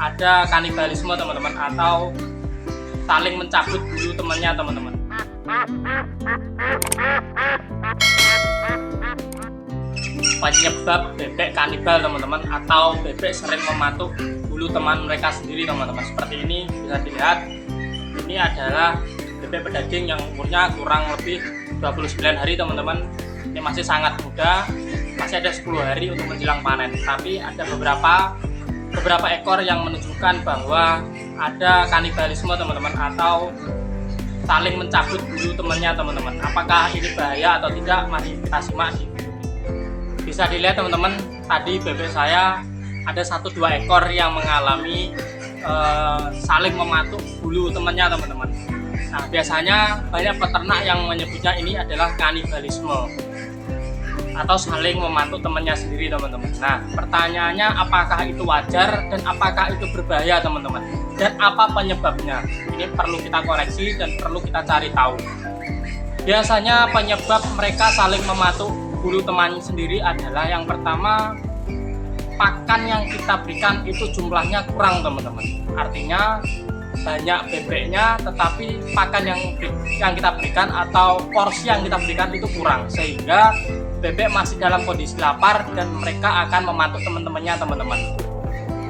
ada kanibalisme teman-teman, atau saling mencabut bulu temannya teman-teman. Penyebab bebek kanibal teman-teman, atau bebek sering mematuk bulu teman mereka sendiri teman-teman, seperti ini bisa dilihat. Ini adalah bebek pedaging yang umurnya kurang lebih 29 hari teman-teman. Ini masih sangat muda, masih ada 10 hari untuk menjelang panen. Tapi ada beberapa ekor yang menunjukkan bahwa ada kanibalisme teman-teman, atau saling mencabut bulu temannya teman-teman. Apakah ini bahaya atau tidak, mari kita simak di video ini. Bisa dilihat teman-teman, tadi bebek saya ada 1-2 ekor yang mengalami saling mematuk bulu temannya teman-teman. Nah, biasanya banyak peternak yang menyebutnya ini adalah kanibalisme, atau saling mematuk temannya sendiri teman-teman. Nah, pertanyaannya, apakah itu wajar dan apakah itu berbahaya teman-teman, dan apa penyebabnya? Ini perlu kita koreksi dan perlu kita cari tahu. Biasanya penyebab mereka saling mematuk bulu teman sendiri adalah, yang pertama, pakan yang kita berikan itu jumlahnya kurang teman-teman. Artinya banyak bebeknya, tetapi pakan yang kita berikan atau porsi yang kita berikan itu kurang, sehingga bebek masih dalam kondisi lapar dan mereka akan mematuk teman-temannya teman-teman.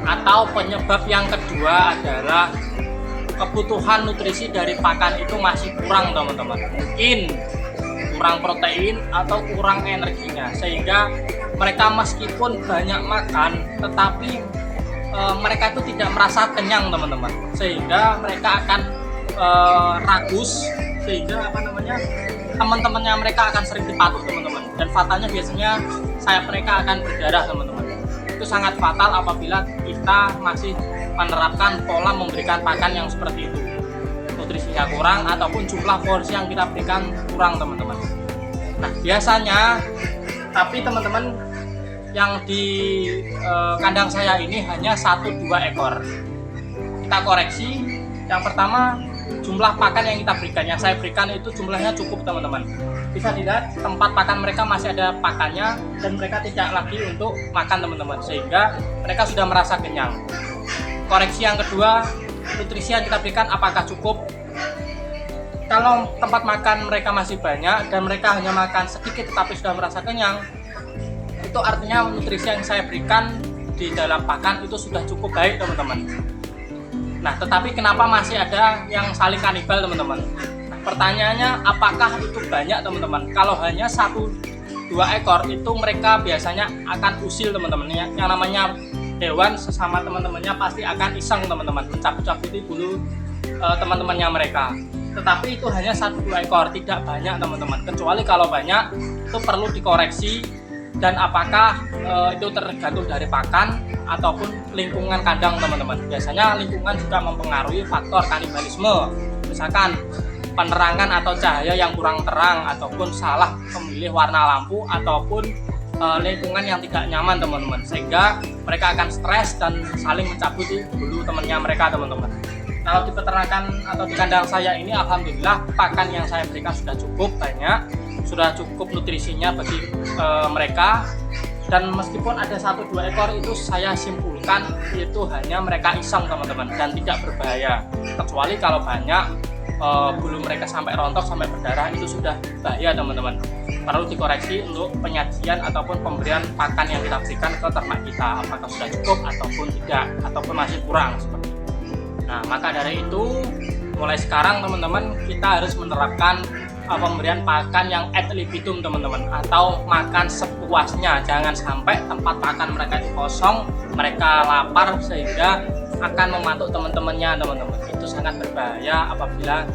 Atau penyebab yang kedua adalah kebutuhan nutrisi dari pakan itu masih kurang teman-teman. Mungkin kurang protein atau kurang energinya, sehingga mereka meskipun banyak makan tetapi mereka itu tidak merasa kenyang teman-teman, sehingga mereka akan ragus, sehingga teman-temannya mereka akan sering dipatuk teman-teman, dan fatalnya biasanya sayap mereka akan berdarah teman-teman. Itu sangat fatal apabila kita masih menerapkan pola memberikan pakan yang seperti itu, nutrisinya kurang ataupun jumlah porsi yang kita berikan kurang teman-teman. Nah, biasanya tapi teman-teman, yang di kandang saya ini hanya 1-2 ekor. Kita koreksi. Yang pertama, jumlah pakan yang kita berikan, yang saya berikan itu jumlahnya cukup teman-teman. Bisa dilihat tempat pakan mereka masih ada pakannya, dan mereka tidak lagi untuk makan teman-teman, sehingga mereka sudah merasa kenyang. Koreksi yang kedua, nutrisi yang kita berikan apakah cukup? Kalau tempat makan mereka masih banyak dan mereka hanya makan sedikit tetapi sudah merasa kenyang, itu artinya nutrisi yang saya berikan di dalam pakan itu sudah cukup baik teman-teman. Nah, tetapi kenapa masih ada yang saling kanibal teman-teman? Nah, pertanyaannya, apakah itu banyak teman-teman? Kalau hanya 1-2 ekor itu mereka biasanya akan usil teman-teman. Yang namanya hewan sesama teman-temannya pasti akan iseng teman-teman, mencabut-cabuti bulu teman-temannya mereka. Tetapi itu hanya 1-2 ekor, tidak banyak teman-teman. Kecuali kalau banyak, itu perlu dikoreksi. Dan apakah itu tergantung dari pakan ataupun lingkungan kandang teman-teman. Biasanya lingkungan juga mempengaruhi faktor kanibalisme. Misalkan penerangan atau cahaya yang kurang terang, ataupun salah memilih warna lampu, ataupun lingkungan yang tidak nyaman teman-teman, sehingga mereka akan stres dan saling mencabuti bulu temannya mereka teman-teman. Kalau di peternakan atau di kandang saya ini, alhamdulillah pakan yang saya berikan sudah cukup banyak, sudah cukup nutrisinya bagi mereka. Dan meskipun ada 1-2 ekor itu saya simpulkan itu hanya mereka iseng teman-teman, dan tidak berbahaya. Kecuali kalau banyak bulu mereka sampai rontok, sampai berdarah, itu sudah bahaya teman-teman. Perlu dikoreksi untuk penyajian ataupun pemberian pakan yang kita berikan ke ternak kita, apakah sudah cukup ataupun tidak, ataupun masih kurang seperti itu. Nah, maka dari itu mulai sekarang teman-teman, kita harus menerapkan pemberian pakan yang ad libitum teman-teman, atau makan sepuasnya. Jangan sampai tempat pakan mereka itu kosong, mereka lapar sehingga akan mematuk teman-temannya teman-teman. Itu sangat berbahaya apabila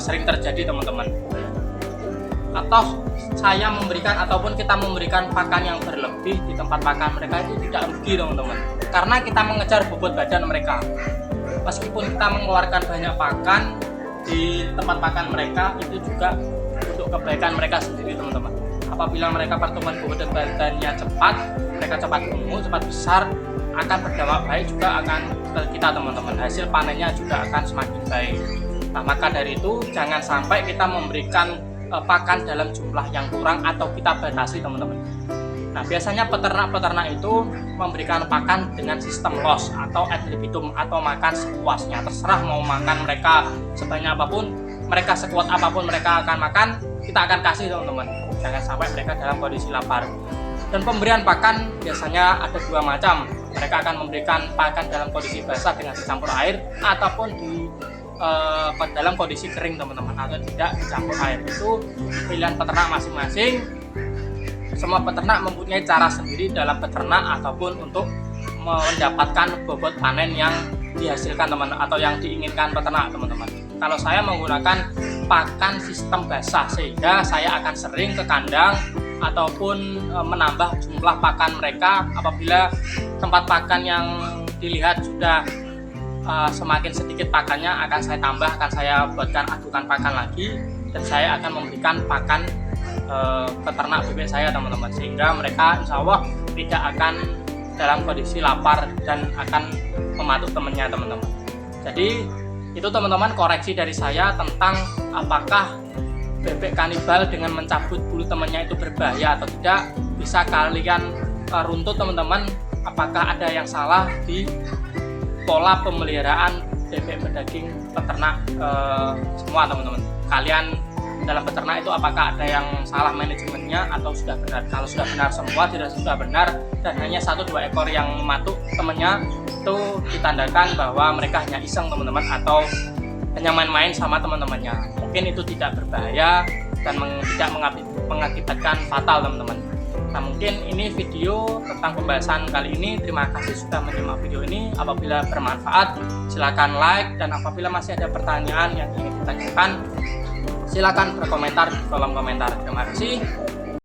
sering terjadi teman-teman. Atau saya memberikan ataupun kita memberikan pakan yang berlebih di tempat pakan mereka, itu tidak rugi teman-teman, karena kita mengejar bobot badan mereka. Meskipun kita mengeluarkan banyak pakan di tempat pakan mereka, itu juga untuk kebaikan mereka sendiri teman-teman. Apabila mereka pertumbuhan bobot badannya cepat, mereka cepat tumbuh, cepat besar, akan berdampak baik juga akan ke kita teman-teman. Hasil panennya juga akan semakin baik. Nah, maka dari itu jangan sampai kita memberikan pakan dalam jumlah yang kurang atau kita batasi teman-teman. Nah, biasanya peternak-peternak itu memberikan pakan dengan sistem loss atau ad libitum atau makan sepuasnya. Terserah mau makan mereka sebanyak apapun, mereka sekuat apapun mereka akan makan, kita akan kasih teman-teman. Jangan sampai mereka dalam kondisi lapar. Dan pemberian pakan biasanya ada dua macam. Mereka akan memberikan pakan dalam kondisi basah dengan dicampur air ataupun di dalam kondisi kering teman-teman, atau tidak dicampur air. Itu pilihan peternak masing-masing. Semua peternak mempunyai cara sendiri dalam beternak ataupun untuk mendapatkan bobot panen yang dihasilkan teman atau yang diinginkan peternak teman-teman. Kalau saya menggunakan pakan sistem basah, sehingga saya akan sering ke kandang ataupun menambah jumlah pakan mereka apabila tempat pakan yang dilihat sudah semakin sedikit pakannya, akan saya tambah, akan saya buatkan adukan pakan lagi, dan saya akan memberikan pakan peternak bebek saya teman-teman, sehingga mereka insya Allah tidak akan dalam kondisi lapar dan akan mematuk temannya teman-teman. Jadi itu teman-teman koreksi dari saya tentang apakah bebek kanibal dengan mencabut bulu temannya itu berbahaya atau tidak. Bisa kalian runtut teman-teman, apakah ada yang salah di pola pemeliharaan bebek berdaging peternak semua teman-teman. Kalian dalam peternak itu apakah ada yang salah manajemennya atau sudah benar? Kalau sudah benar semua, tidak sudah benar dan hanya 1-2 ekor yang mematuk temannya, itu ditandakan bahwa mereka hanya iseng teman-teman, atau hanya main-main sama teman-temannya. Mungkin itu tidak berbahaya dan tidak mengakibatkan fatal teman-teman. Nah, mungkin ini video tentang pembahasan kali ini. Terima kasih sudah menyimak video ini. Apabila bermanfaat, silakan like, dan apabila masih ada pertanyaan yang ingin ditanyakan, silakan berkomentar di kolom komentar. Terima kasih.